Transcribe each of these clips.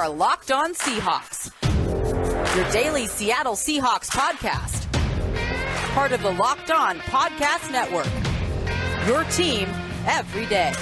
are Locked On Seahawks, your daily Seattle Seahawks podcast. Part of the Locked On Podcast Network, your team every day.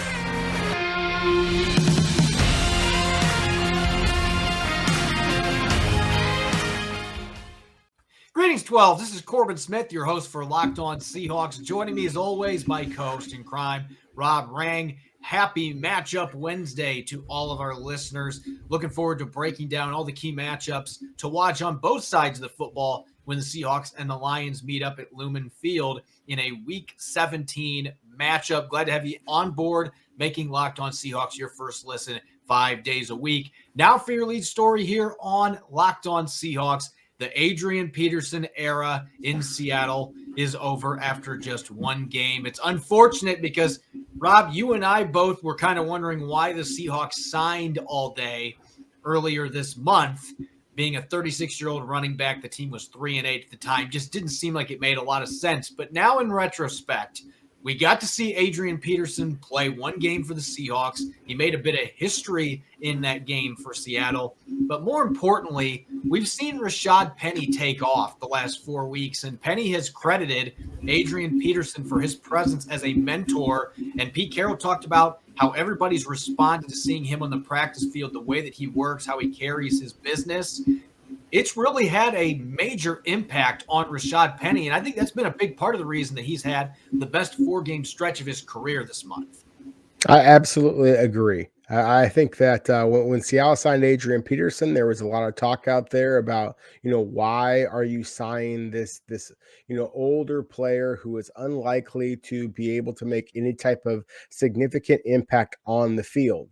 Greetings, 12. This is Corbin Smith, your host for Locked On Seahawks. Joining me, as always, my co-host in crime, Rob Rang. Happy Matchup Wednesday to all of our listeners. Looking forward to breaking down all the key matchups to watch on both sides of the football when the Seahawks and the Lions meet up at Lumen Field in a Week 17 matchup. Glad to have you on board, making Locked On Seahawks your first listen 5 days a week. Now for your lead story here on Locked On Seahawks. The Adrian Peterson era in Seattle is over after just one game. It's unfortunate because, Rob, you and I both were kind of wondering why the Seahawks signed all day earlier this month. Being a 36-year-old running back, the team was 3-8 at the time. Just didn't seem like it made a lot of sense. But now in retrospect, we got to see Adrian Peterson play one game for the Seahawks. He made a bit of history in that game for Seattle. But more importantly, we've seen Rashad Penny take off the last 4 weeks, and Penny has credited Adrian Peterson for his presence as a mentor. And Pete Carroll talked about how everybody's responded to seeing him on the practice field, the way that he works, how he carries his business. It's really had a major impact on Rashad Penny, and I think that's been a big part of the reason that he's had the best 4-game stretch of his career this month. I absolutely agree. I think that when Seattle signed Adrian Peterson, there was a lot of talk out there about, why are you signing this older player who is unlikely to be able to make any type of significant impact on the field?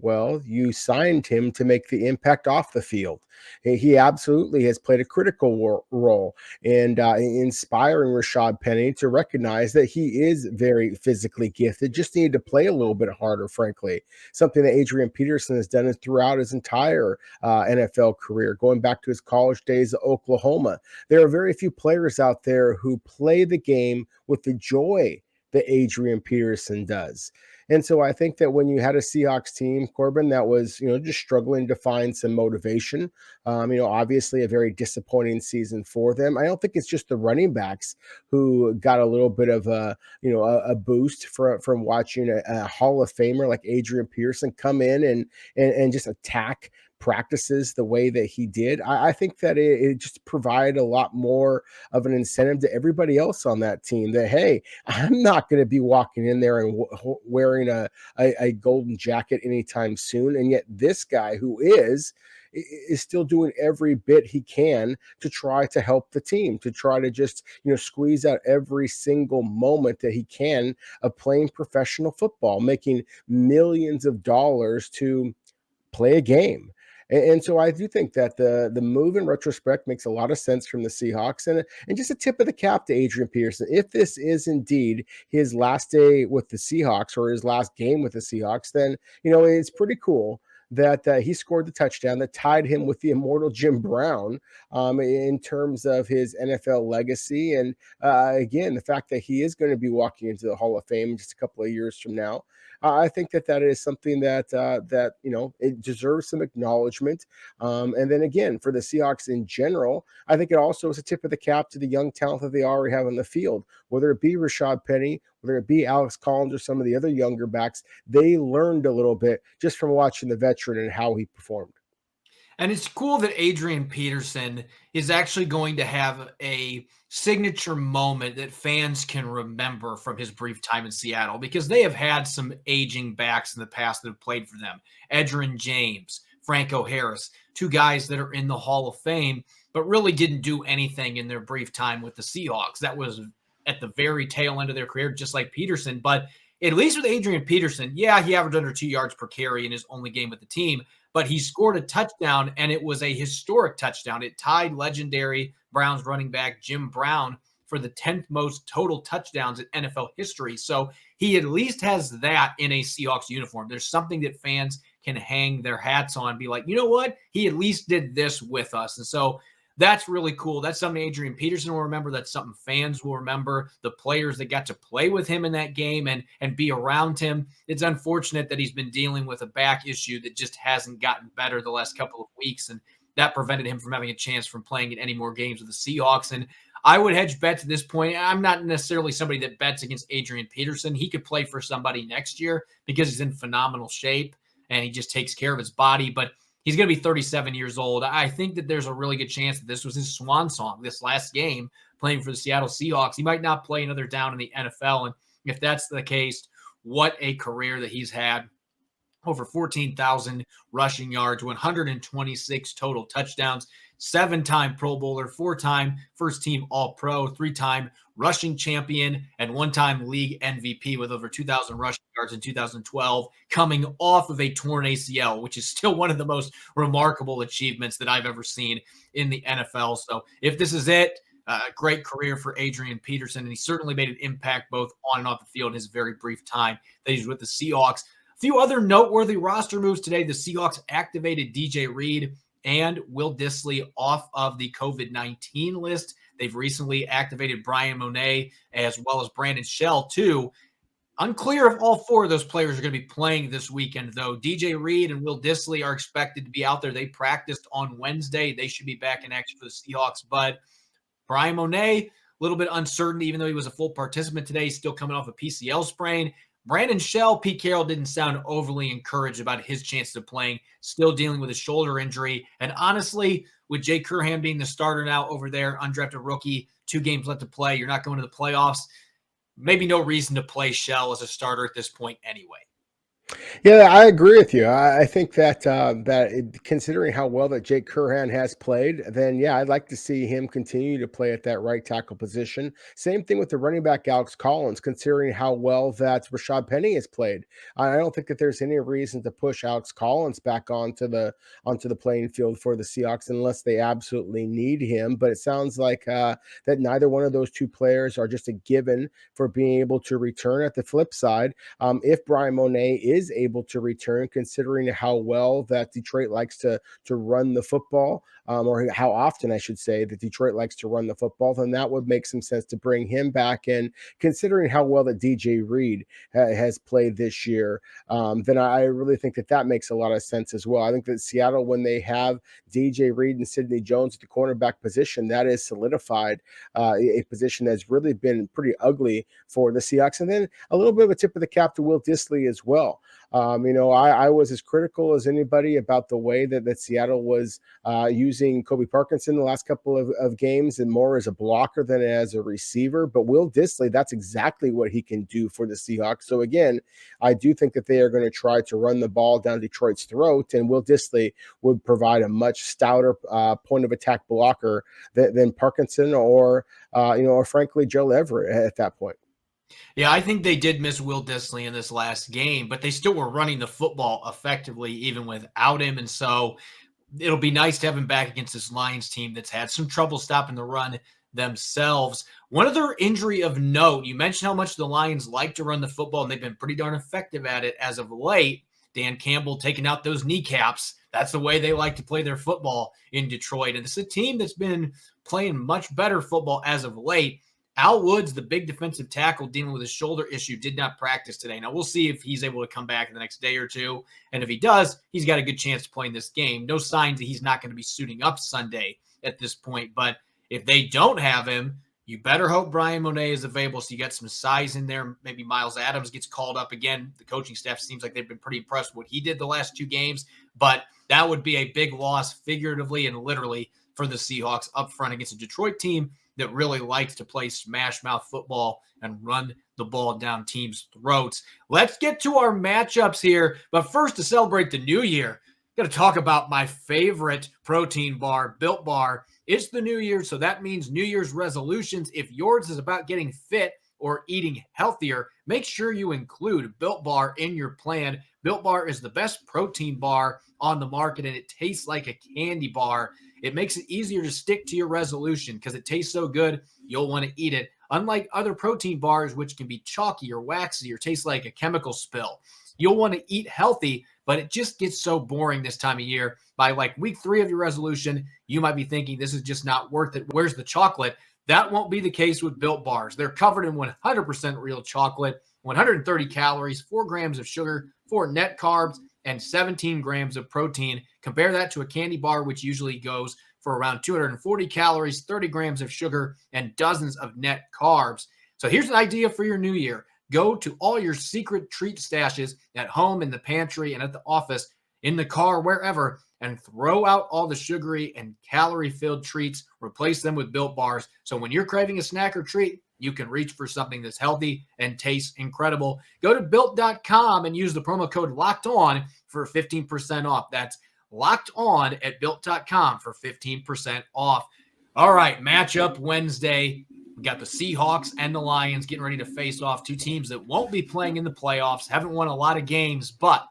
Well, you signed him to make the impact off the field. He absolutely has played a critical role in inspiring Rashad Penny to recognize that he is very physically gifted, just needed to play a little bit harder, frankly. Something that Adrian Peterson has done throughout his entire NFL career, going back to his college days at Oklahoma. There are very few players out there who play the game with the joy that Adrian Peterson does. And so I think that when you had a Seahawks team, Corbin, that was, just struggling to find some motivation, obviously a very disappointing season for them. I don't think it's just the running backs who got a little bit of a boost from watching a Hall of Famer like Adrian Peterson come in and just attack practices the way that he did. I think that it just provided a lot more of an incentive to everybody else on that team that, hey, I'm not going to be walking in there and wearing a golden jacket anytime soon. And yet this guy who is still doing every bit he can to try to help the team, to try to just, squeeze out every single moment that he can of playing professional football, making millions of dollars to play a game. And so I do think that the move in retrospect makes a lot of sense from the Seahawks, and just a tip of the cap to Adrian Peterson. If this is indeed his last day with the Seahawks or his last game with the Seahawks, then, it's pretty cool that he scored the touchdown that tied him with the immortal Jim Brown in terms of his NFL legacy. And again, the fact that he is going to be walking into the Hall of Fame just a couple of years from now, I think that is something that it deserves some acknowledgement. And then again, for the Seahawks in general, I think it also is a tip of the cap to the young talent that they already have on the field, whether it be Rashad Penny, whether it be Alex Collins or some of the other younger backs. They learned a little bit just from watching the veteran and how he performed. And it's cool that Adrian Peterson is actually going to have a signature moment that fans can remember from his brief time in Seattle, because they have had some aging backs in the past that have played for them. Edgerrin James, Franco Harris, two guys that are in the Hall of Fame, but really didn't do anything in their brief time with the Seahawks. That was at the very tail end of their career, just like Peterson. But at least with Adrian Peterson, yeah, he averaged under 2 yards per carry in his only game with the team, but he scored a touchdown, and it was a historic touchdown. It tied legendary Browns running back Jim Brown for the 10th most total touchdowns in NFL history. So he at least has that in a Seahawks uniform. There's something that fans can hang their hats on, be like, you know what? He at least did this with us. And so that's really cool. That's something Adrian Peterson will remember. That's something fans will remember. The players that got to play with him in that game and be around him. It's unfortunate that he's been dealing with a back issue that just hasn't gotten better the last couple of weeks, and that prevented him from having a chance from playing in any more games with the Seahawks. And I would hedge bets at this point. I'm not necessarily somebody that bets against Adrian Peterson. He could play for somebody next year because he's in phenomenal shape and he just takes care of his body. But he's going to be 37 years old. I think that there's a really good chance that this was his swan song, this last game playing for the Seattle Seahawks. He might not play another down in the NFL. And if that's the case, what a career that he's had. Over 14,000 rushing yards, 126 total touchdowns, 7-time Pro Bowler, 4-time first-team All-Pro, 3-time rushing champion, and 1-time league MVP with over 2,000 rushing yards in 2012, coming off of a torn ACL, which is still one of the most remarkable achievements that I've ever seen in the NFL. So if this is it, a great career for Adrian Peterson, and he certainly made an impact both on and off the field in his very brief time that he's with the Seahawks. Few other noteworthy roster moves today. The Seahawks activated DJ Reed and Will Dissly off of the COVID-19 list. They've recently activated Brian Monet as well as Brandon Shell, too. Unclear if all four of those players are going to be playing this weekend, though. DJ Reed and Will Dissly are expected to be out there. They practiced on Wednesday. They should be back in action for the Seahawks. But Brian Monet, a little bit uncertain, even though he was a full participant today. He's still coming off a PCL sprain. Brandon Shell, Pete Carroll didn't sound overly encouraged about his chances of playing, still dealing with a shoulder injury. And honestly, with Jay Curhan being the starter now over there, undrafted rookie, 2 games left to play, you're not going to the playoffs, maybe no reason to play Shell as a starter at this point anyway. Yeah, I agree with you. I think that considering how well that Jake Curhan has played, then yeah, I'd like to see him continue to play at that right tackle position. Same thing with the running back Alex Collins, considering how well that Rashad Penny has played. I don't think that there's any reason to push Alex Collins back onto the playing field for the Seahawks unless they absolutely need him. But it sounds like that neither one of those two players are just a given for being able to return. At the flip side, if Brian Monet is able to return, considering how well that Detroit likes to run the football, or how often I should say that Detroit likes to run the football, then that would make some sense to bring him back in. Considering how well that DJ Reed has played this year, then I really think that makes a lot of sense as well. I think that Seattle, when they have DJ Reed and Sidney Jones at the cornerback position, that is solidified a position that's really been pretty ugly for the Seahawks. And then a little bit of a tip of the cap to Will Dissly as well. I was as critical as anybody about the way that Seattle was using Kobe Parkinson the last couple of games, and more as a blocker than as a receiver. But Will Dissly, that's exactly what he can do for the Seahawks. So again, I do think that they are going to try to run the ball down Detroit's throat, and Will Dissly would provide a much stouter point of attack blocker than Parkinson or frankly Joe Everett at that point. Yeah, I think they did miss Will Dissly in this last game, but they still were running the football effectively even without him. And so it'll be nice to have him back against this Lions team that's had some trouble stopping the run themselves. One other injury of note, you mentioned how much the Lions like to run the football, and they've been pretty darn effective at it as of late. Dan Campbell taking out those kneecaps. That's the way they like to play their football in Detroit. And it's a team that's been playing much better football as of late. Al Woods, the big defensive tackle dealing with a shoulder issue, did not practice today. Now, we'll see if he's able to come back in the next day or two. And if he does, he's got a good chance to play in this game. No signs that he's not going to be suiting up Sunday at this point. But if they don't have him, you better hope Brian Monet is available so you got some size in there. Maybe Miles Adams gets called up again. The coaching staff seems like they've been pretty impressed with what he did the last 2 games. But that would be a big loss figuratively and literally for the Seahawks up front against a Detroit team that really likes to play smash mouth football and run the ball down teams' throats. Let's get to our matchups here. But first, to celebrate the new year, got to talk about my favorite protein bar, Built Bar. It's the new year, so that means New Year's resolutions. If yours is about getting fit or eating healthier, make sure you include Built Bar in your plan. Built Bar is the best protein bar on the market, and it tastes like a candy bar. It makes it easier to stick to your resolution because it tastes so good, you'll want to eat it. Unlike other protein bars, which can be chalky or waxy or taste like a chemical spill. You'll want to eat healthy, but it just gets so boring this time of year. By like week 3 of your resolution, you might be thinking this is just not worth it. Where's the chocolate? That won't be the case with Built Bars. They're covered in 100% real chocolate, 130 calories, 4 grams of sugar, 4 net carbs, and 17 grams of protein. Compare that to a candy bar, which usually goes for around 240 calories, 30 grams of sugar, and dozens of net carbs. So here's an idea for your new year. Go to all your secret treat stashes at home, in the pantry, and at the office, in the car, wherever, and throw out all the sugary and calorie-filled treats. Replace them with Built Bars. So when you're craving a snack or treat, you can reach for something that's healthy and tastes incredible. Go to Built.com and use the promo code LOCKEDON for 15% off. That's Locked On at Built.com for 15% off. All right, matchup Wednesday. We got the Seahawks and the Lions getting ready to face off, 2 teams that won't be playing in the playoffs, haven't won a lot of games, but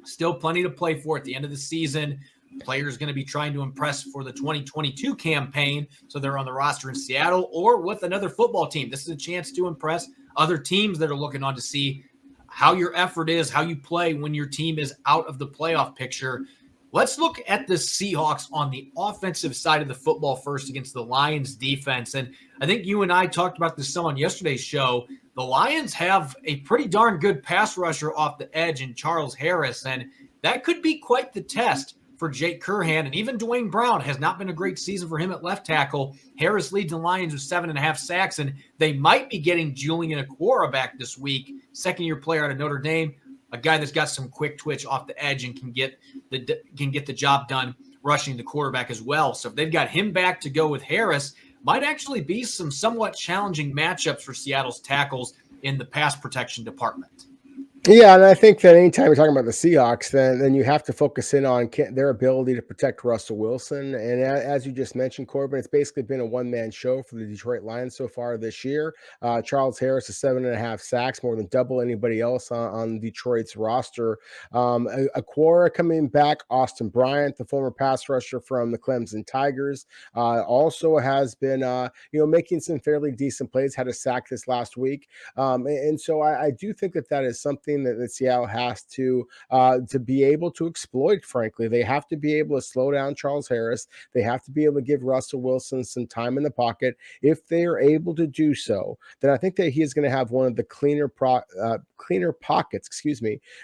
still plenty to play for at the end of the season. Players going to be trying to impress for the 2022 campaign, so they're on the roster in Seattle or with another football team. This is a chance to impress other teams that are looking on to see how your effort is, how you play when your team is out of the playoff picture. Let's look at the Seahawks on the offensive side of the football first against the Lions defense. And I think you and I talked about this some on yesterday's show. The Lions have a pretty darn good pass rusher off the edge in Charles Harris, and that could be quite the test for Jake Curhan. And even Dwayne Brown has not been a great season for him at left tackle. Harris leads the Lions with 7.5 sacks, and they might be getting Julian Okwara back this week, second-year player out of Notre Dame, a guy that's got some quick twitch off the edge and can get the job done rushing the quarterback as well. So if they've got him back to go with Harris, might actually be some somewhat challenging matchups for Seattle's tackles in the pass protection department. Yeah, and I think that anytime you're talking about the Seahawks, then you have to focus in on their ability to protect Russell Wilson. And as you just mentioned, Corbin, it's basically been a one-man show for the Detroit Lions so far this year. Charles Harris is 7.5 sacks, more than double anybody else on Detroit's roster. Okwara coming back, Austin Bryant, the former pass rusher from the Clemson Tigers, also has been making some fairly decent plays. Had a sack this last week, and so I do think that is something that Seattle has to be able to exploit. Frankly, they have to be able to slow down Charles Harris. They have to be able to give Russell Wilson some time in the pocket. If they are able to do so, then I think that he is going to have one of the cleaner pockets,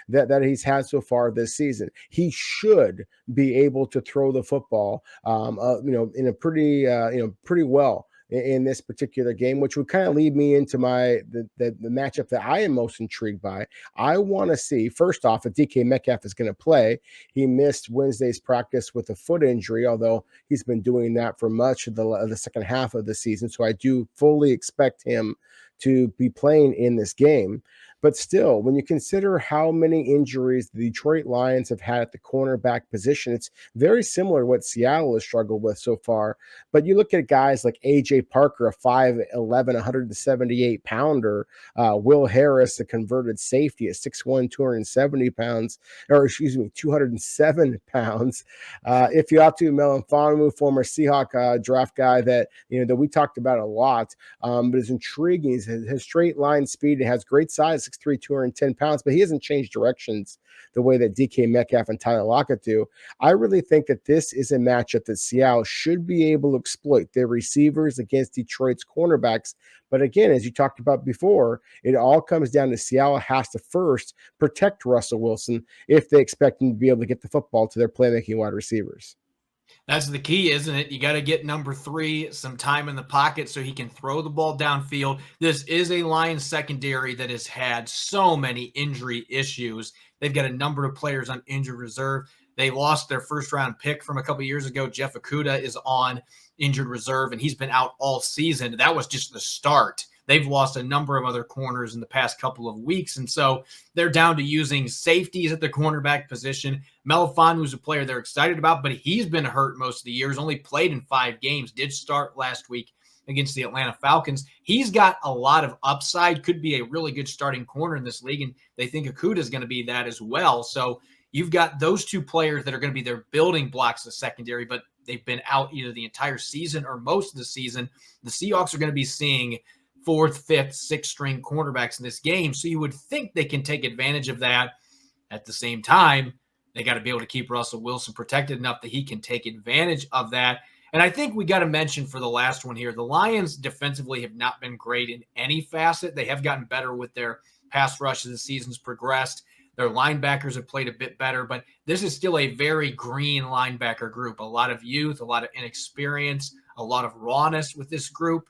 that he's had so far this season. He should be able to throw the football, in a pretty well in this particular game, which would kind of lead me into the matchup that I am most intrigued by. I want to see, first off, if DK Metcalf is going to play. He missed Wednesday's practice with a foot injury, although he's been doing that for much of the second half of the season. So I do fully expect him to be playing in this game. But still, when you consider how many injuries the Detroit Lions have had at the cornerback position, it's very similar to what Seattle has struggled with so far. But you look at guys like A.J. Parker, a 5'11", 178-pounder, Will Harris, the converted safety at 6'1", 207 pounds. If you have to, Melanfonu, former Seahawk draft guy that we talked about a lot, but is intriguing. His straight line speed, has great size, 6'3", 210 pounds, but he hasn't changed directions the way that DK Metcalf and Tyler Lockett do. I really think that this is a matchup that Seattle should be able to exploit their receivers against Detroit's cornerbacks. But again, as you talked about before, it all comes down to Seattle has to first protect Russell Wilson if they expect him to be able to get the football to their playmaking wide receivers. That's the key, isn't it? You got to get number 3 some time in the pocket so he can throw the ball downfield. This is a Lions secondary that has had so many injury issues. They've got a number of players on injured reserve. They lost their first-round pick from a couple years ago. Jeff Okudah is on injured reserve, and he's been out all season. That was just the start. They've lost a number of other corners in the past couple of weeks, and so they're down to using safeties at the cornerback position. Melanfonu is a player they're excited about, but he's been hurt most of the year. He's only played in 5 games, did start last week against the Atlanta Falcons. He's got a lot of upside, could be a really good starting corner in this league, and they think Okudah is going to be that as well. So you've got those 2 players that are going to be their building blocks of secondary, but they've been out either the entire season or most of the season. The Seahawks are going to be seeing 4th, 5th, 6th string cornerbacks in this game. So you would think they can take advantage of that. At the same time, they got to be able to keep Russell Wilson protected enough that he can take advantage of that. And I think we got to mention for the last one here, the Lions defensively have not been great in any facet. They have gotten better with their pass rush as the season's progressed. Their linebackers have played a bit better, but this is still a very green linebacker group. A lot of youth, a lot of inexperience, a lot of rawness with this group.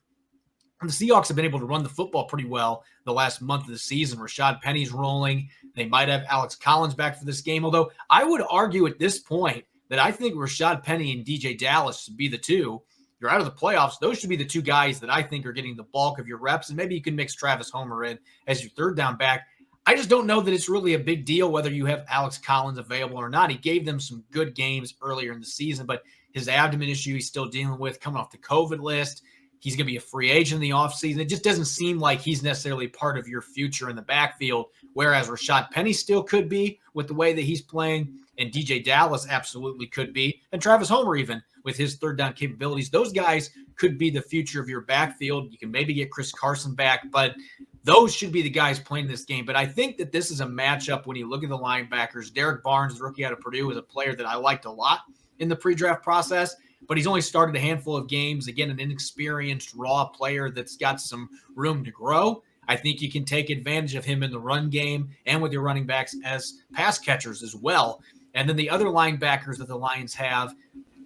And the Seahawks have been able to run the football pretty well the last month of the season. Rashad Penny's rolling. They might have Alex Collins back for this game, although I would argue at this point that I think Rashad Penny and DJ Dallas should be the two. You're out of the playoffs. Those should be the two guys that I think are getting the bulk of your reps, and maybe you can mix Travis Homer in as your third down back. I just don't know that it's really a big deal whether you have Alex Collins available or not. He gave them some good games earlier in the season, but his abdomen issue he's still dealing with coming off the COVID list. He's going to be a free agent in the offseason. It just doesn't seem like he's necessarily part of your future in the backfield, whereas Rashad Penny still could be with the way that he's playing, and DJ Dallas absolutely could be, and Travis Homer even with his third down capabilities. Those guys could be the future of your backfield. You can maybe get Chris Carson back, but those should be the guys playing this game. But I think that this is a matchup when you look at the linebackers. Derek Barnes, the rookie out of Purdue, is a player that I liked a lot in the pre-draft process, but he's only started a handful of games. Again, an inexperienced, raw player that's got some room to grow. I think you can take advantage of him in the run game and with your running backs as pass catchers as well. And then the other linebackers that the Lions have,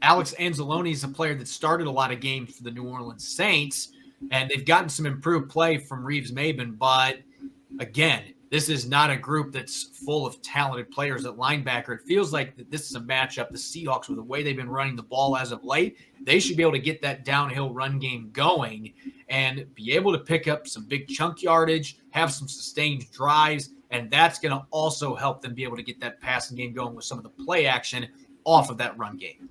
Alex Anzaloni is a player that started a lot of games for the New Orleans Saints, and they've gotten some improved play from Reeves-Maybin. But again, this is not a group that's full of talented players at linebacker. It feels like that this is a matchup. The Seahawks, with the way they've been running the ball as of late, they should be able to get that downhill run game going and be able to pick up some big chunk yardage, have some sustained drives, and that's going to also help them be able to get that passing game going with some of the play action off of that run game.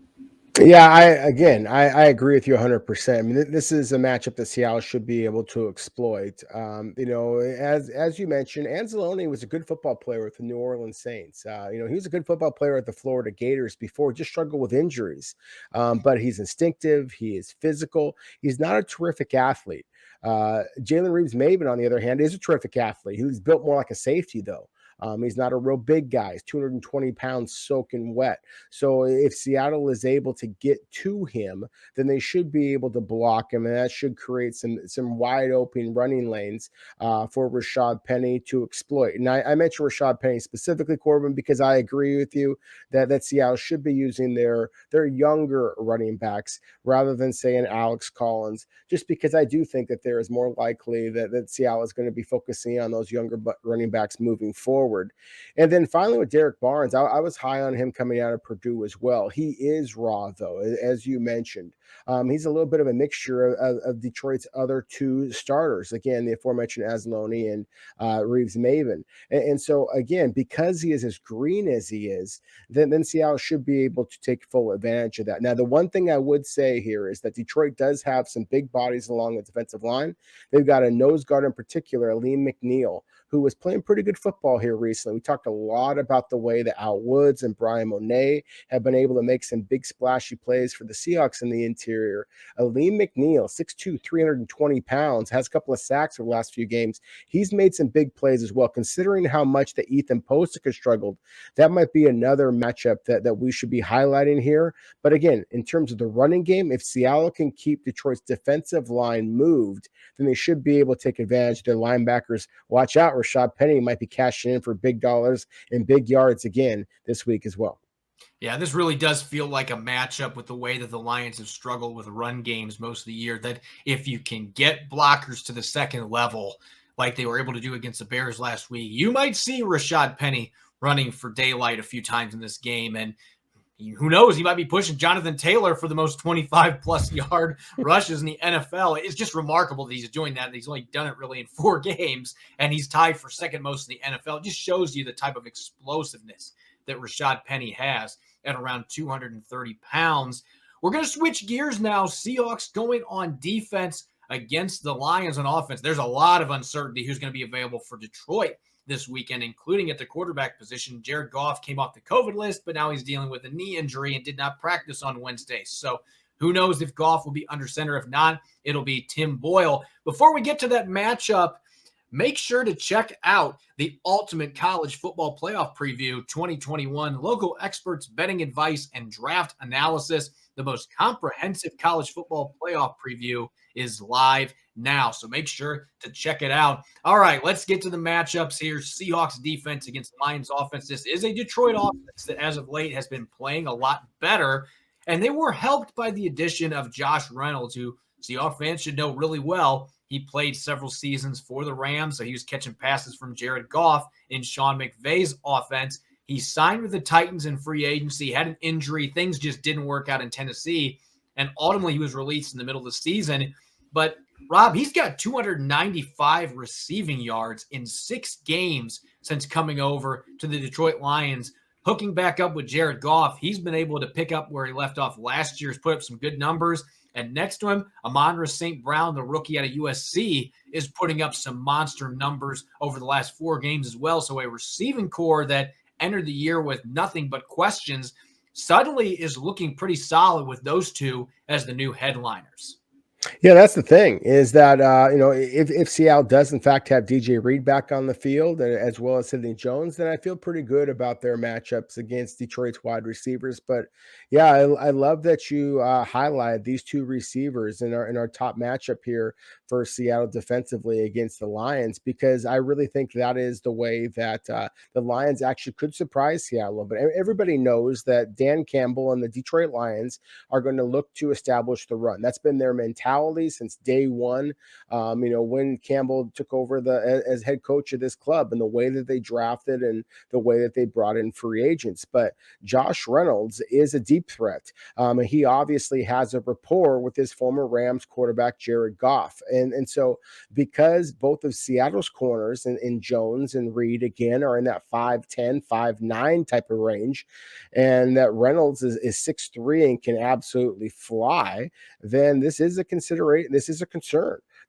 Yeah, I agree with you 100%. I mean, this is a matchup that Seattle should be able to exploit. As you mentioned, Anzaloni was a good football player with the New Orleans Saints. He was a good football player at the Florida Gators before, just struggled with injuries. But he's instinctive. He is physical. He's not a terrific athlete. Jalen Reeves-Maybin, on the other hand, is a terrific athlete. He was built more like a safety, though. He's not a real big guy. He's 220 pounds soaking wet. So if Seattle is able to get to him, then they should be able to block him, and that should create some wide open running lanes for Rashad Penny to exploit. And I mentioned Rashad Penny specifically, Corbin, because I agree with you that Seattle should be using their younger running backs rather than saying Alex Collins, just because I do think that there is more likely that Seattle is going to be focusing on those younger running backs moving forward. And then finally with Derek Barnes, I was high on him coming out of Purdue as well. He is raw, though, as you mentioned. He's a little bit of a mixture of Detroit's other two starters. Again, the aforementioned Anzaloni and Reeves-Maybin. And so, again, because he is as green as he is, then Seattle should be able to take full advantage of that. Now, the one thing I would say here is that Detroit does have some big bodies along the defensive line. They've got a nose guard in particular, Elie Mcneill, who was playing pretty good football here recently. We talked a lot about the way that Al Woods and Brian Monet have been able to make some big splashy plays for the Seahawks in the interior. Elie Mcneill, 6'2", 320 pounds, has a couple of sacks over the last few games. He's made some big plays as well. Considering how much that Ethan Postic has struggled, that might be another matchup that we should be highlighting here. But again, in terms of the running game, if Seattle can keep Detroit's defensive line moved, then they should be able to take advantage of their linebackers. Watch out, Rashad Penny might be cashing in for big dollars and big yards again this week as well. Yeah, this really does feel like a matchup with the way that the Lions have struggled with run games most of the year, that if you can get blockers to the second level like they were able to do against the Bears last week, you might see Rashad Penny running for daylight a few times in this game. And who knows, he might be pushing Jonathan Taylor for the most 25-plus yard rushes in the NFL. It's just remarkable that he's doing that. He's only done it really in 4 games, and he's tied for second most in the NFL. It just shows you the type of explosiveness that Rashad Penny has at around 230 pounds. We're going to switch gears now. Seahawks going on defense against the Lions on offense. There's a lot of uncertainty who's going to be available for Detroit this weekend, including at the quarterback position. Jared Goff came off the COVID list, but now he's dealing with a knee injury and did not practice on Wednesday. So who knows if Goff will be under center. If not, it'll be Tim Boyle. Before we get to that matchup, make sure to check out the Ultimate College Football Playoff Preview 2021, local experts, betting advice, and draft analysis. The most comprehensive college football playoff preview is live now, so make sure to check it out. All right, let's get to the matchups here. Seahawks defense against Lions offense. This is a Detroit offense that as of late has been playing a lot better, and they were helped by the addition of Josh Reynolds, who Seahawks fans should know really well. He played several seasons for the Rams, so he was catching passes from Jared Goff in Sean McVay's offense. He signed with the Titans in free agency, had an injury. Things just didn't work out in Tennessee, and ultimately he was released in the middle of the season. But, Rob, he's got 295 receiving yards in 6 games since coming over to the Detroit Lions. Hooking back up with Jared Goff, he's been able to pick up where he left off last year. He's put up some good numbers. And next to him, Amon-Ra St. Brown, the rookie out of USC, is putting up some monster numbers over the last 4 games as well. So a receiving core that entered the year with nothing but questions suddenly is looking pretty solid with those two as the new headliners. Yeah, that's the thing is that, if Seattle does in fact have DJ Reed back on the field as well as Sidney Jones, then I feel pretty good about their matchups against Detroit's wide receivers. But yeah, I love that you highlight these 2 receivers in our top matchup here for Seattle defensively against the Lions, because I really think that is the way that the Lions actually could surprise Seattle. But everybody knows that Dan Campbell and the Detroit Lions are going to look to establish the run. That's been their mentality since day one. When Campbell took over as head coach of this club, and the way that they drafted and the way that they brought in free agents. But Josh Reynolds is a deep threat. He obviously has a rapport with his former Rams quarterback, Jared Goff. And so because both of Seattle's corners in Jones and Reed, again, are in that 5'10", 5'9" type of range, and that Reynolds is 6'3" and can absolutely fly, then this is a concern.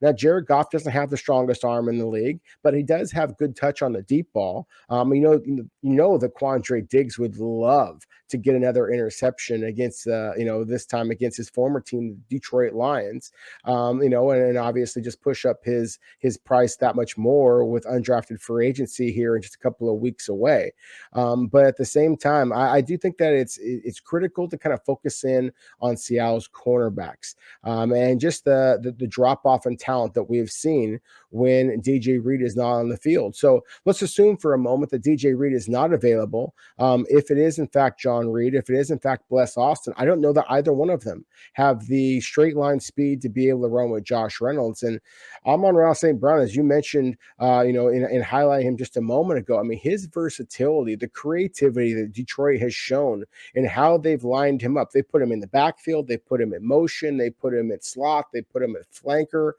Now, Jared Goff doesn't have the strongest arm in the league, but he does have good touch on the deep ball. That Quandre Diggs would love to get another interception against, this time against his former team, the Detroit Lions, and obviously just push up his price that much more with undrafted free agency here in just a couple of weeks away. But at the same time, I do think that it's critical to kind of focus in on Seattle's cornerbacks and just the drop off in talent that we have seen when DJ Reed is not on the field. So let's assume for a moment that DJ Reed is not available. If it is in fact John Reed, if it is in fact Bless Austin, I don't know that either one of them have the straight line speed to be able to run with Josh Reynolds. And Amon-Ra St. Brown, as you mentioned, in highlighting him just a moment ago, I mean, his versatility, the creativity that Detroit has shown and how they've lined him up. They put him in the backfield, they put him in motion, they put him at slot, they put him at flanker.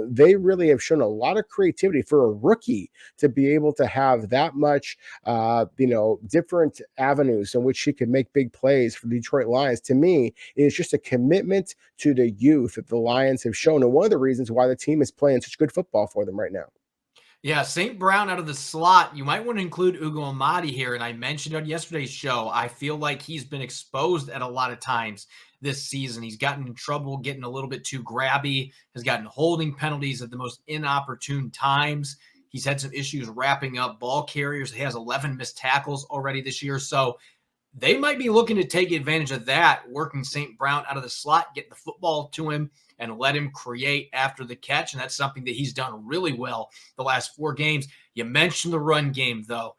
They really have shown a lot of creativity for a rookie to be able to have that much, different avenues in which he could make big plays for the Detroit Lions. To me, it's just a commitment to the youth that the Lions have shown. And one of the reasons why the team is playing such good football for them right now. Yeah, St. Brown out of the slot. You might want to include Hugo Amadi here. And I mentioned on yesterday's show, I feel like he's been exposed at a lot of times this season. He's gotten in trouble, getting a little bit too grabby, has gotten holding penalties at the most inopportune times. He's had some issues wrapping up ball carriers. He has 11 missed tackles already this year. So they might be looking to take advantage of that, working St. Brown out of the slot, get the football to him, and let him create after the catch. And that's something that he's done really well the last 4 games. You mentioned the run game, though.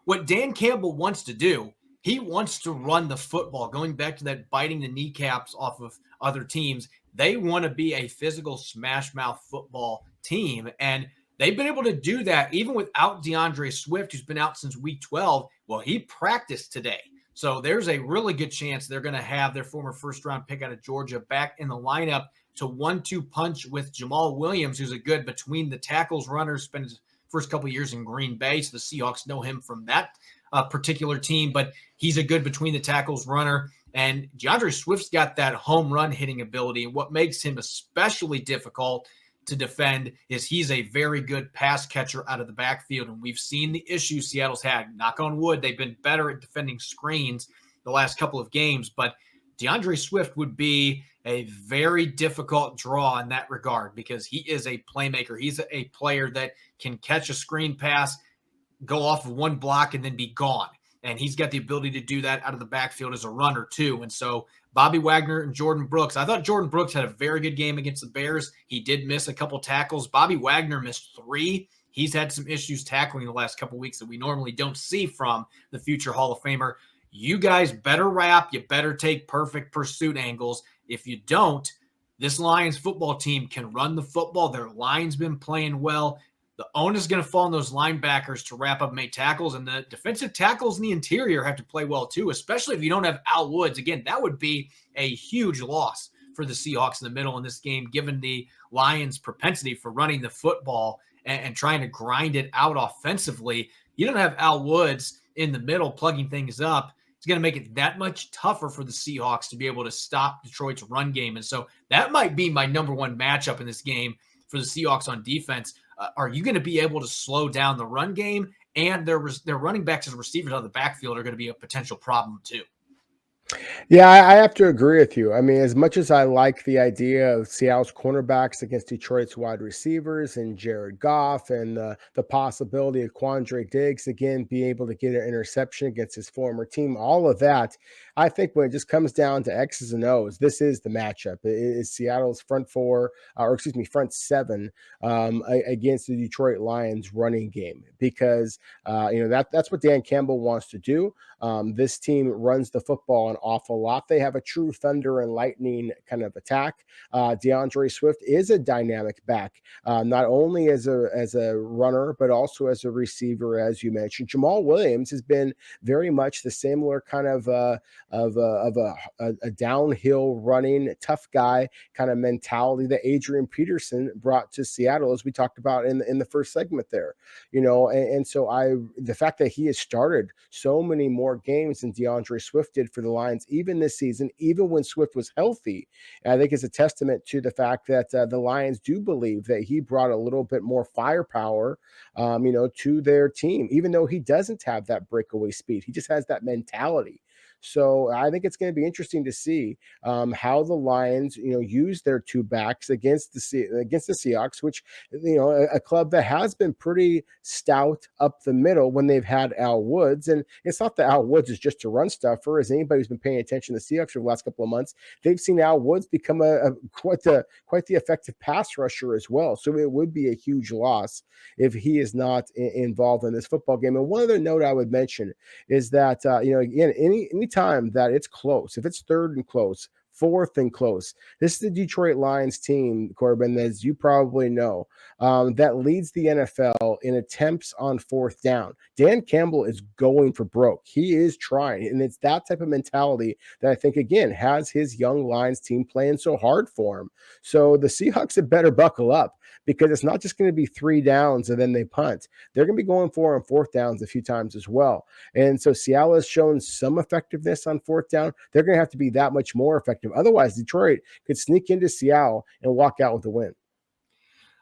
What Dan Campbell wants to do, he wants to run the football. Going back to that biting the kneecaps off of other teams, they want to be a physical smash mouth football team. And they've been able to do that even without DeAndre Swift, who's been out since week 12. Well, he practiced today. So there's a really good chance they're going to have their former first-round pick out of Georgia back in the lineup to 1-2 punch with Jamal Williams, who's a good between the tackles runner, spent his first couple of years in Green Bay, so the Seahawks know him from that particular team, but he's a good between the tackles runner. And DeAndre Swift's got that home run hitting ability, and what makes him especially difficult to defend is he's a very good pass catcher out of the backfield. And we've seen the issues Seattle's had. Knock on wood, they've been better at defending screens the last couple of games. But DeAndre Swift would be a very difficult draw in that regard because he is a playmaker. He's a player that can catch a screen pass, go off of one block, and then be gone. And he's got the ability to do that out of the backfield as a runner, too. And so Bobby Wagner and Jordan Brooks. I thought Jordan Brooks had a very good game against the Bears. He did miss a couple tackles. Bobby Wagner missed 3. He's had some issues tackling the last couple weeks that we normally don't see from the future Hall of Famer. You guys better wrap. You better take perfect pursuit angles. If you don't, this Lions football team can run the football. Their line's been playing well. The onus is going to fall on those linebackers to wrap up and make tackles, and the defensive tackles in the interior have to play well too, especially if you don't have Al Woods. Again, that would be a huge loss for the Seahawks in the middle in this game, given the Lions' propensity for running the football and trying to grind it out offensively. You don't have Al Woods in the middle plugging things up. It's going to make it that much tougher for the Seahawks to be able to stop Detroit's run game. And so that might be my number one matchup in this game for the Seahawks on defense. Are you going to be able to slow down the run game? And their running backs and receivers out of the backfield are going to be a potential problem too. Yeah, I have to agree with you. I mean, as much as I like the idea of Seattle's cornerbacks against Detroit's wide receivers and Jared Goff and the possibility of Quandre Diggs, again, being able to get an interception against his former team, all of that, I think when it just comes down to X's and O's, this is the matchup. It is Seattle's front 7 against the Detroit Lions running game because, that's what Dan Campbell wants to do. This team runs the football an awful lot. They have a true thunder and lightning kind of attack. DeAndre Swift is a dynamic back, not only as a runner, but also as a receiver, as you mentioned. Jamal Williams has been very much the similar kind of a downhill running tough guy kind of mentality that Adrian Peterson brought to Seattle, as we talked about in the first segment there. And so the fact that he has started so many more games than DeAndre Swift did for the Lions, even this season, even when Swift was healthy, I think is a testament to the fact that the Lions do believe that he brought a little bit more firepower, to their team, even though he doesn't have that breakaway speed. He just has that mentality. So I think it's going to be interesting to see how the Lions, use their two backs against the Seahawks, which, a club that has been pretty stout up the middle when they've had Al Woods. And it's not that Al Woods is just a run stuffer. As anybody who's been paying attention to the Seahawks for the last couple of months, they've seen Al Woods become quite the effective pass rusher as well. So it would be a huge loss if he is not involved in this football game. And one other note I would mention is that, again, any time that it's close, if it's third and close, fourth and close, this is the Detroit Lions team, Corbin, as you probably know, that leads the NFL in attempts on fourth down. Dan Campbell is going for broke. He is trying, and it's that type of mentality that I think, again, has his young Lions team playing so hard for him. So the Seahawks had better buckle up, because it's not just going to be 3 downs and then they punt. They're going to be going for on fourth downs a few times as well. And so Seattle has shown some effectiveness on fourth down. They're going to have to be that much more effective. Otherwise, Detroit could sneak into Seattle and walk out with the win.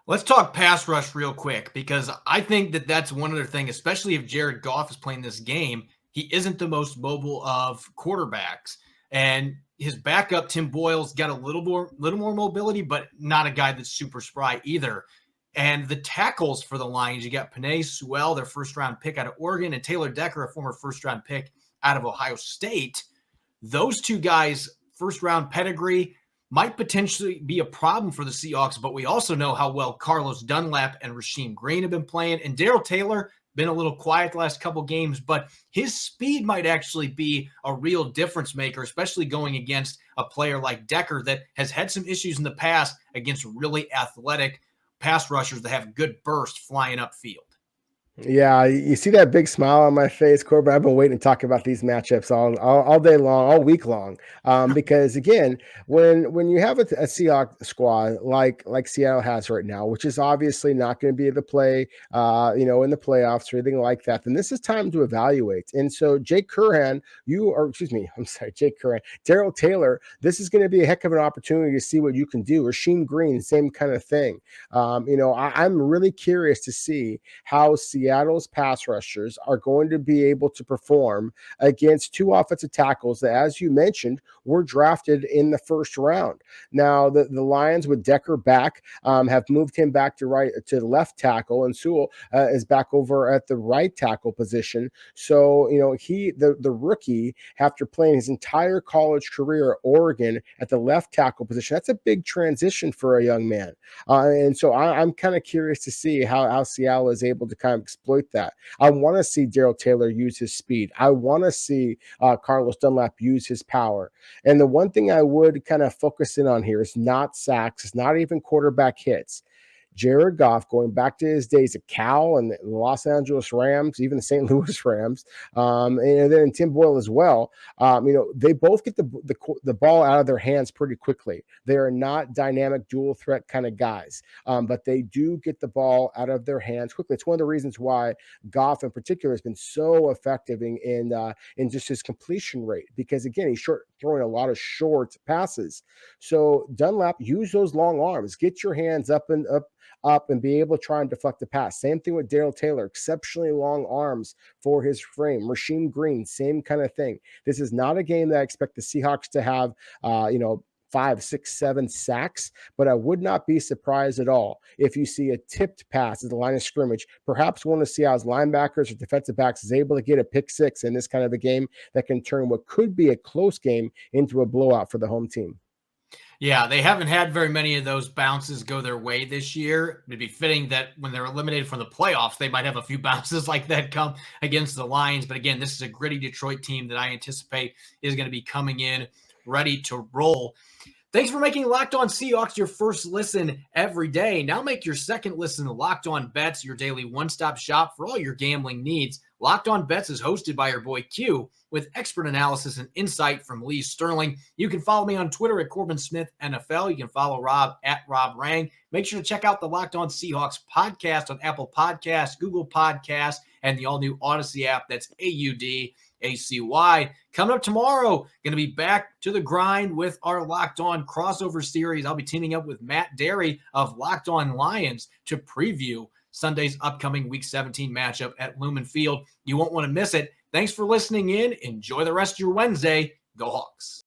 Let's talk pass rush real quick, because I think that that's one other thing, especially if Jared Goff is playing this game. He isn't the most mobile of quarterbacks. And his backup, Tim Boyle's got a little more mobility, but not a guy that's super spry either. And the tackles for the Lions, you got Penei Sewell, their first-round pick out of Oregon, and Taylor Decker, a former first-round pick out of Ohio State. Those two guys, first-round pedigree, might potentially be a problem for the Seahawks, but we also know how well Carlos Dunlap and Rasheem Green have been playing. And Darrell Taylor, been a little quiet the last couple games, but his speed might actually be a real difference maker, especially going against a player like Decker that has had some issues in the past against really athletic pass rushers that have good burst flying upfield. Yeah, you see that big smile on my face, Corbin. I've been waiting to talk about these matchups all day long, all week long, because again, when you have a Seahawks squad like Seattle has right now, which is obviously not going to be able to play, in the playoffs or anything like that, then this is time to evaluate. And so, Jake Curran, Darrell Taylor, this is going to be a heck of an opportunity to see what you can do. Rasheem Green, same kind of thing. I'm really curious to see how Seattle Seattle's pass rushers are going to be able to perform against two offensive tackles that, as you mentioned, were drafted in the first round. Now, the Lions with Decker back have moved him back to left tackle, and Sewell is back over at the right tackle position. So, the rookie, after playing his entire college career at Oregon at the left tackle position, that's a big transition for a young man. And so I'm kind of curious to see how Seattle is able to kind of exploit that. I want to see Darrell Taylor use his speed. I want to see Carlos Dunlap use his power. And the one thing I would kind of focus in on here is not sacks, it's not even quarterback hits. Jared Goff, going back to his days at Cal and the Los Angeles Rams, even the St. Louis Rams, and then Tim Boyle as well, they both get the ball out of their hands pretty quickly. They are not dynamic dual threat kind of guys, but they do get the ball out of their hands quickly. It's one of the reasons why Goff in particular has been so effective in just his completion rate, because again, he's throwing a lot of short passes. So Dunlap, use those long arms, get your hands up and be able to try and deflect the pass. Same thing with Darrell Taylor, exceptionally long arms for his frame. Rasheem Green, same kind of thing. This is not a game that I expect the Seahawks to have, 5, 6, 7 sacks, but I would not be surprised at all if you see a tipped pass at the line of scrimmage. Perhaps one of Seattle's linebackers or defensive backs is able to get a pick six in this kind of a game that can turn what could be a close game into a blowout for the home team. Yeah, they haven't had very many of those bounces go their way this year. It'd be fitting that when they're eliminated from the playoffs, they might have a few bounces like that come against the Lions. But again, this is a gritty Detroit team that I anticipate is going to be coming in ready to roll. Thanks for making Locked On Seahawks your first listen every day. Now make your second listen to Locked On Bets, your daily one-stop shop for all your gambling needs. Locked On Bets is hosted by your boy Q with expert analysis and insight from Lee Sterling. You can follow me on Twitter at Corbin Smith NFL. You can follow Rob at Rob Rang. Make sure to check out the Locked On Seahawks podcast on Apple Podcasts, Google Podcasts, and the all-new Odyssey app. That's AUDACY. Coming up tomorrow, going to be back to the grind with our Locked On crossover series. I'll be teaming up with Matt Derry of Locked On Lions to preview Sunday's upcoming Week 17 matchup at Lumen Field. You won't want to miss it. Thanks for listening in. Enjoy the rest of your Wednesday. Go Hawks.